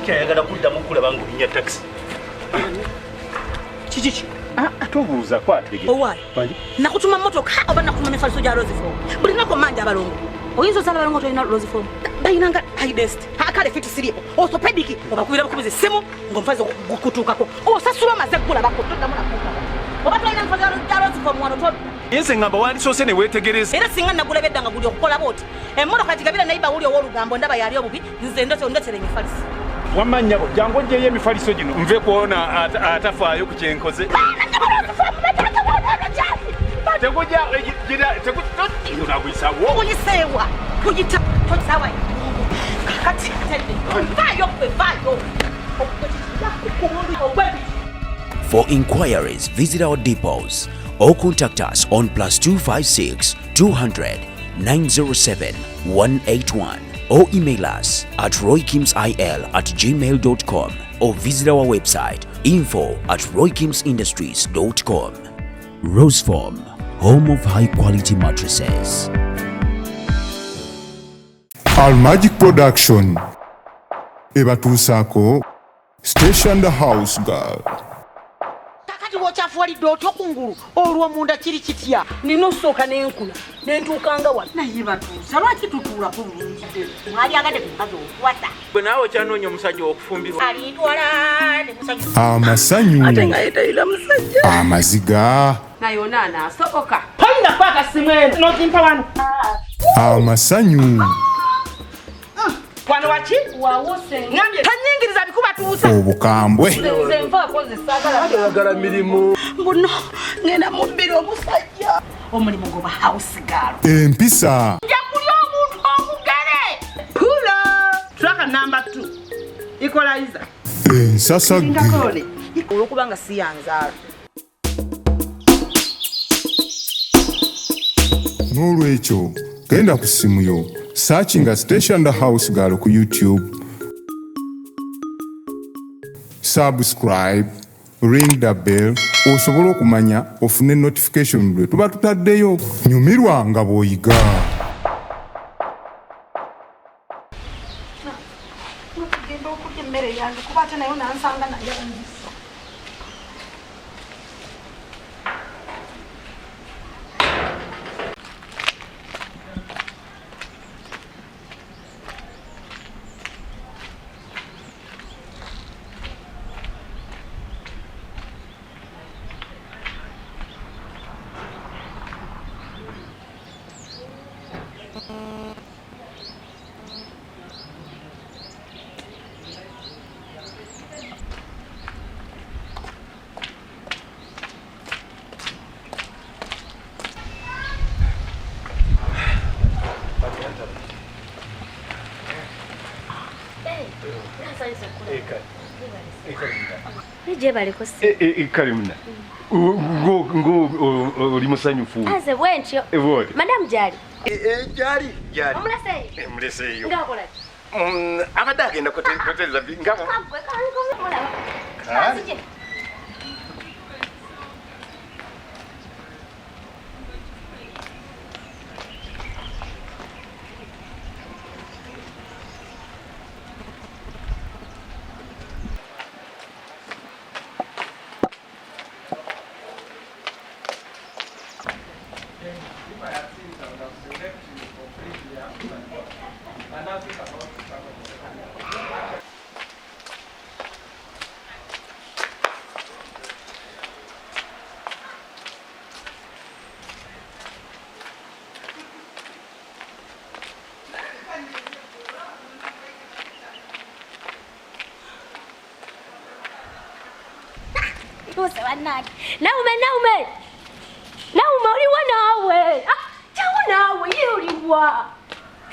Stecia ayagala kuddamu kulaba ng'olinya taxi. Kiki? Atubuuza kwatege. Owaayi. Nakutuma mmotoka oba nakutuma n'effaliso gya Rose Form. Buli lunaku manja abalongo. Oyinza osala abalongo tolina Rose Form. Bayinanga hidest. Akale fiti siripo. Orthopedic obakubira bukubiza essimu ng'omufazi gukutuukako. Osasula amaze ggula bakutuddamu nakuuka. Oba tolina enfazi gya Rose Form wano toli. Yense ngamba wandisoose ne weetegereza. Era singa nagula bedda nga guli okukola booti. Emmotoka gigabira nayiba wuli ow'olugambo ndaba yali obubi nze ndotere emifaliso. Wamanyabo jangu ojjeyo emifaliso gino nve kuona atafaayo ku kyenkoze. Teguja gira teguja nagwisawo. Kuyisewa kuyita tosawa. Kakati tende. Vayo. For inquiries, visit our depots or contact us on +256 200 907 181 or email us at roykimsil@gmail.com or visit our website info@roykimsindustries.com. Rose Form, home of high quality mattresses. Magic Production ebatuusaako Stecia the House Girl. Kakati wokyafwalidde otyo kungulu olwo munda kiri kitya nina osooka n'enkula n'entuukanga wano naye batuusa lwaki tutuula bulungi mwali agadde ku mukazi okwata bwe naawe okyanoonya omusajja w'okufumbirwa alintwala ne musajja amasanyu ate nga yetayira musajja amaziga nayona anaasoboka toyina kwaka simu eno n'okimpa wano amasanyu wano waki ngambye tanyingiriza bikubatuusa obukambwe nze nvaako ayagala mirimu mbuno ngenda mubbira omusajja omulimu goba house girl empisa nja kuli omuntu omugere pulo traka number 2 equalizer ensasagge olwokubanga siyanzaala n'olwekyo genda ku simu yo searchinga Stecia the House Girl ku YouTube. Subscribe, ring the bell, osobola okumanya ofune notification lwe tuba tutaddeyo. Nyumirwa nga bw'oyiga. Genda okulya emmere yange kuba ate nayo nansanga naye nzisa. Nije baliko se. Karimuna. Ngo oli musanyufu. Aze bwentyo. Madam Jali. Jali. Omulese. Muleseyo. Ngakola. Abadde agenda koteleza ngaba. Kanje. Tuose wanaki. Naume. Uliwa nawe. Chawa nawe uliwa.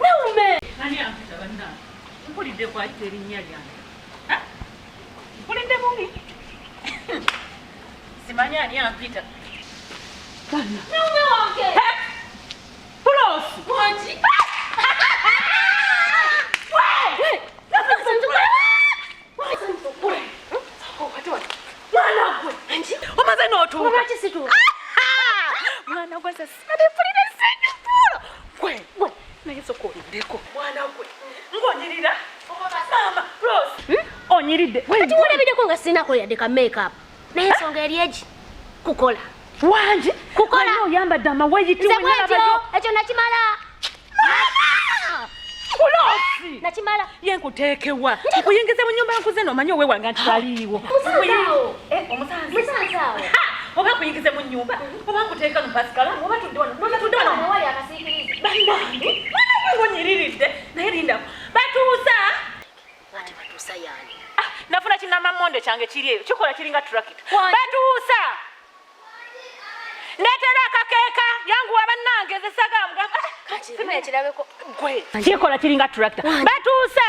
Naume. Nani ampita bana? Mpulidde kwa terinya lyange. Mpulidde mungi. Simanya ani ampita. Bana. Naume wange. Pulos. Kwaji. Omaze n'otuuka. Lwaki situuka? Mwana gwe sasipulira senyu pulo. Gwe naye soko oliddeko. Mwana gwe ng'onyirira. Mama, Rose. nyiridde. Kati mulabide ko nga sina ko yadde ka makeup. Naye ensonga eri egi kukola. Wangi kukola oyambadde amaweyiti ekyo nakimala. Kulosi Nakimala. ye nkuteekewa nkuyingize mu nnyumba yankuze n'omanyi owewanga nti baliiwo. Musanzaawo. Oba nkuyingize mu nnyumba oba nkuteeka no pasikala oba tudde wano Wali akasiikirizi. bannange ngonyiriridde naye lindako batuusa. Ate batuusa yani. Nafuna kinamamonde kyange kiri eyo kikola kiringa tractor. Wangi. Batuusa netera akakeeka yangu wabannange zesagambwa Sima ekirabeko. gwe kikola kiringa tractor. Batuusa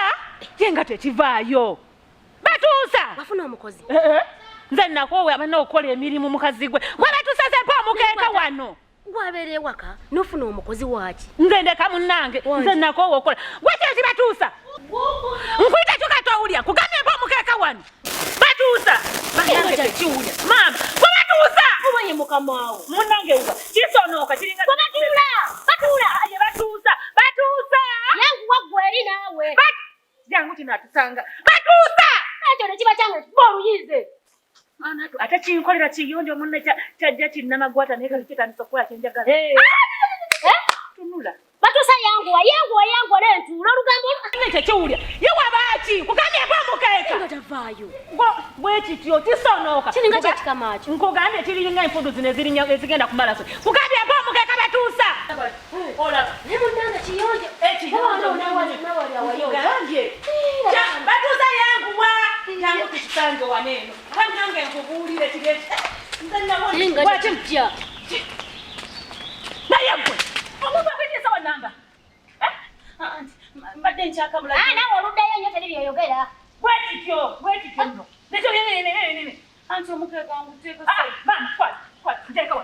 yenga tekivaayo. Batuusa Wafuna omukozi. nze nakoowe abanna okukola emirimu mukazi gwe gwe batuusa zepa omukeeka wano. Gwabeera ewaka n'ofuna omukozi waaki. Nze ndeka munnange nze nakoowe okukola gwe kyeki batuusa. Nkuyita kyo katowulya kugambye mpa omukeeka wano. Batuusa bannange tekiwulya maama gwe batuusa. Umanye mukamaawo. Munnange uba kisonooka kiringa Batuula. aye batuusa batuusa Yangu waggwa eri naawe. jangu kinatusanga batuusa. Ekyo ne kiba kyange kiba oluyize. Ate kinkolera kiyonjo munne kyajja kinnamagwata naye kali kitandisa okukola kyenjagala. Tunula Batuusa yanguwa n'entuula olugambo. ne tekiwulya ye wabaaki kugambye mpa omukeeka. Nga tavaayo. bwe kityo kisonooka Kiringa kyekikama ki. nkugambye kiringa enfudu zino ezigenda kumalaso kugambye mpa omukeeka batuusa. Olaba Ne munnange kiyonjo. Kugambye batuusa yanguwa jangu tukisange waneeno bannange nkubuulire kiri Kiringa kyekijja. naye gwe omuntu akwetiisa wa namba mbadde nkyakabula Naawe oluddayo nnyo teri byeyogera. bwekityo nno nekyo nene anti omukeeka nguteeka mama kwata nteeka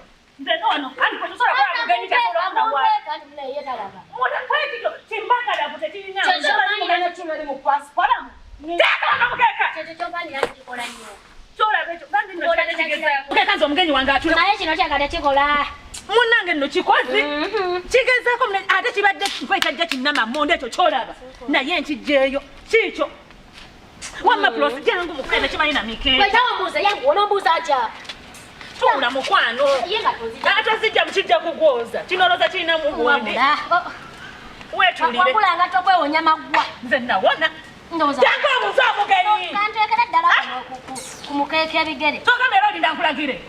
wano anti kwetusobola kola mugenyi kyasobola wa Kandi munaye yetalaba. bwekityo kimbakalabu tekirina Kyekyo mu pasipalamu teeka wano omukeeka kyompanira kikola nnyo. kyolaba ekyo bandi nno mukeeka nze omugenyi wange atula Naye kino kyagala kikola. munnange nno kikozi kigezaako ate kibadde kifeetajja kinnamamonde ekyo kyolaba naye nkijjeeyo kiikyo wamma pulosi jangu mukene kimanyi na mikeeka Bw'etawambuuza yangu onombuuza atya. tuula mukwano Ye nga tozijja. atazijja mukijja kugwoza kinoloza kirinamu muwonde weetulire Wabula nga tokwewonya maggwa. nze nawona Ndowooza. jangu obuuza omugenyi Kanteekera ddala ku mukeeka ebigere. togamba era olinda nkulagire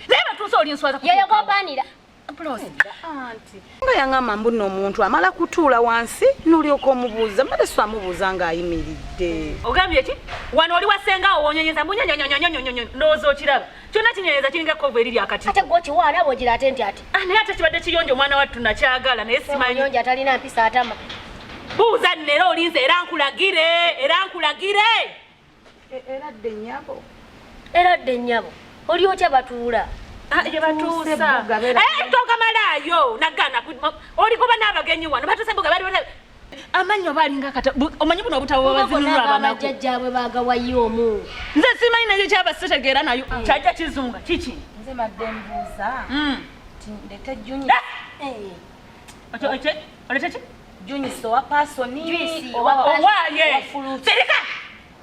naye batuusa olinswaza Yeyo g'opaanira. anti nga yaŋŋamba mbu nno omuntu amala kutuula wansi n'olyoka omubuuza mbadde so amubuuza ng'ayimiridde. ogambye ki wano oli wasengaawo wonyonyeza mbunyonyonyonyonyonyo ndowooza okiraba kyonna kinyonyeza kiringa ekkovu eriri akati Ate gw'okiwaana bw'ogira ate nti ati. naye ate kibadde kiyonja omwana wattu nakyagala naye simanyi Omuyonja atalina mpisa atama. buuza nnera olinze era nkulagire Era dde nnyabo. Era dde nnyabo. Oli otya batuula. ye batuusa togamalaayo nagana olikuba n'abagenyi wano batuusa ebuga bali amanyi oba alinga kata omanyi buno obutabo bazinulwa abanaku bajjajjaabwe baagawayo omu. nze simanyi nakyo kyaba sitegeera nayo kyajja kizunga kiki Nze madde mbuuza nti ndete Juni. olete ki Junice owa paasoni Juice owaaye serika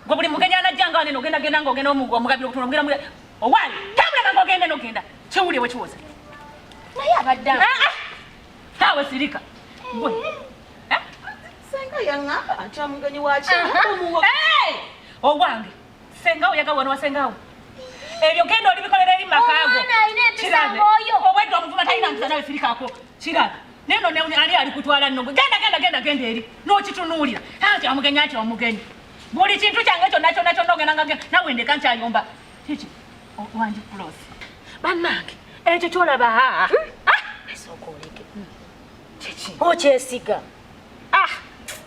gwe buli mugenyi anajjanga waneno ogendagenda ngaogenda omugabiro okutula omugenda owaaye tambulanga ngaogende nogenda kiwulye bwe kiwoza Naye abadde tawe sirika gwe senga yaŋŋamba nti omugenyi waki owange sengawo yaga wano wasengawo ebyo genda olibikolera eri makaago Omwana alina empisa ng'oyo. obwedde omuvuma talina mpisa nawe sirikako kirabe neno ali alikutwala nno genda eri n'okitunuulira anti omugenyi buli kintu kyange kyonna ogenda nawe ndeka nkyayomba kiki wangi pulosi bannange ekyo kyolaba esooka oleke. kiki Okyesiga.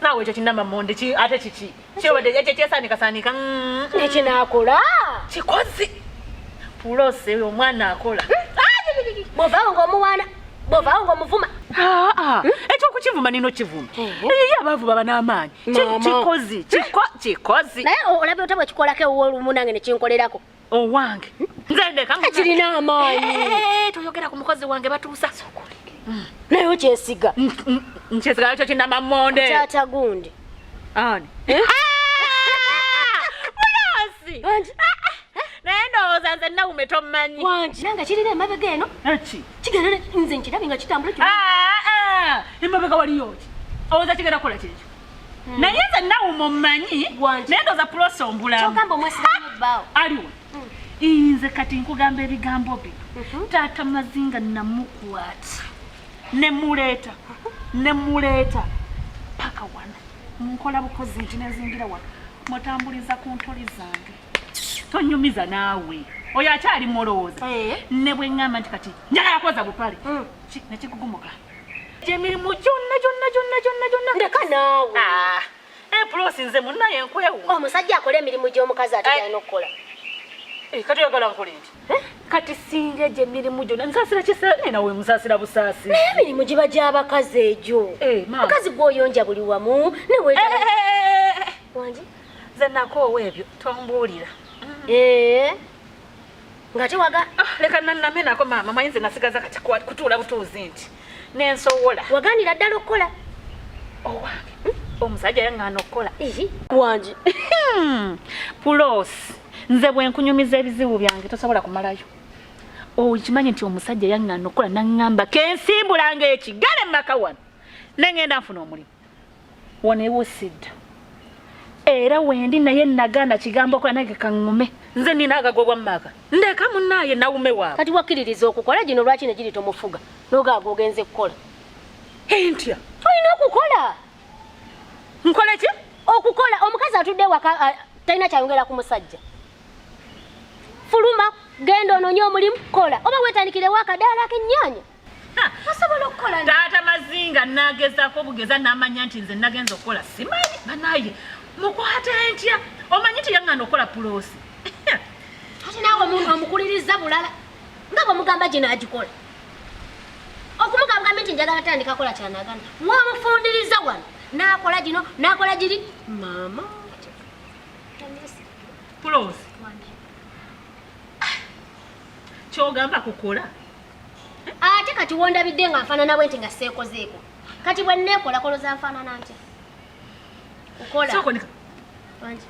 naawe ekyo kinnamamonde ate kiki kyobadde ekyo kyesaanikasaanika Nekinaakola. kikozi pulosi omwana akola Bw'ovaawo ng'omuwaana. Bw'ovaawo ng'omuvuma. ekyokukivuma nino kivuma ye abavuba ban'amaanyi kikozi Naye olabe ota bwe kikolako ewolumu nange ne kinkolerako. owange nze ndeka Kirina amaanyi. toyogera ku mukozi wange batuusa Naye okyesiga. nkyesigayo kyo kinnamamonde Taata gundi. ani Oloza nawe umetomanyi. Wanji nanga kirire emabega eno. Echi. Kigere nze nkirabi nga kitambula kyo. Emabega waliyo ki? Oloza kigera kola kyejo. Naye nze nawe umumanyi. Nendo za proso mbulamu. Chokamba mwesidamu bao. Aliwo. Inze kati nkugamba ebigambo bino. Taata Mazinga namukwata. Nemuleta. Paka wano. Nkola bukozi nti nezingira wano. Mutambuliza ku ntoli zange. Tonyumiza nawe. Oyo akyali mulowooza. Ne bwe ngamba nti kati njagala koza bupale. Nekigugumuka. Emirimu gyonna. Ndeka naawe. Pulosi nze munnaye nkwewu. Omusajja akola emirimu gy'omukazi ate alina okukola. Kati oyagala nkole nti? Kati singa gye emirimu gyonna nsaasira kisane nawe musaasira busaasi. Naye emirimu giba gy'abakazi egyo. Mukazi gw'oyonja buli wamu ne weetala. Wanji? Nze nakoowa ebyo tombuulira. Nga tewaga? Leka namenako maama manyi nze nasigaza kati kutuula butuuzi nti nensowola. Waganira ddala okukola? Owange omusajja yaŋŋaana okukola. Wanji? Pulosi nze bwe nkunyumiza ebizibu byange tosobola kumalayo. Okimanyi nti omusajja yaŋŋaana okukola naŋŋamba kensimbulanga ekigale maka wano nengenda nfuna omulimu woneewusidda. Era wendi naye naganda kigambo kola nage kaŋŋume nze nina agagobwa mumaka ndeka munnaye nawume waabwe. Kati wakkiririza okukola gino lwaki ne giri tomufuga n'ogaaga ogenze kukola? Ntya olina okukola. nkole ki? Okukola. Omukazi atudde waka talina kyayongera ku musajja. Fuluma genda ononye omulimu kola oba weetandikire akadaala ak'ennyaanya. Osobola okukola. Taata Mazinga nagezaako obugeza n'amanya nti nze nagenza okukola simanyi banaye mukwata ntya omanyi nti yaŋŋaana okukola Pulosi. Ate naawe omuntu omukuliriza bulala nga bwemugamba gino agikola. Okumugamba nti njagala tandika kola kyanagana mwamufundiriza wano n'akola gino n'akola giri maama. Pulosi kyogamba kukola. Ate kati wondabidde nga nfaanana bwe nti nga seekozeeko. Kati bwe nneekola koloza nfaanana ntya? Kukola. Sokonika. Wanji.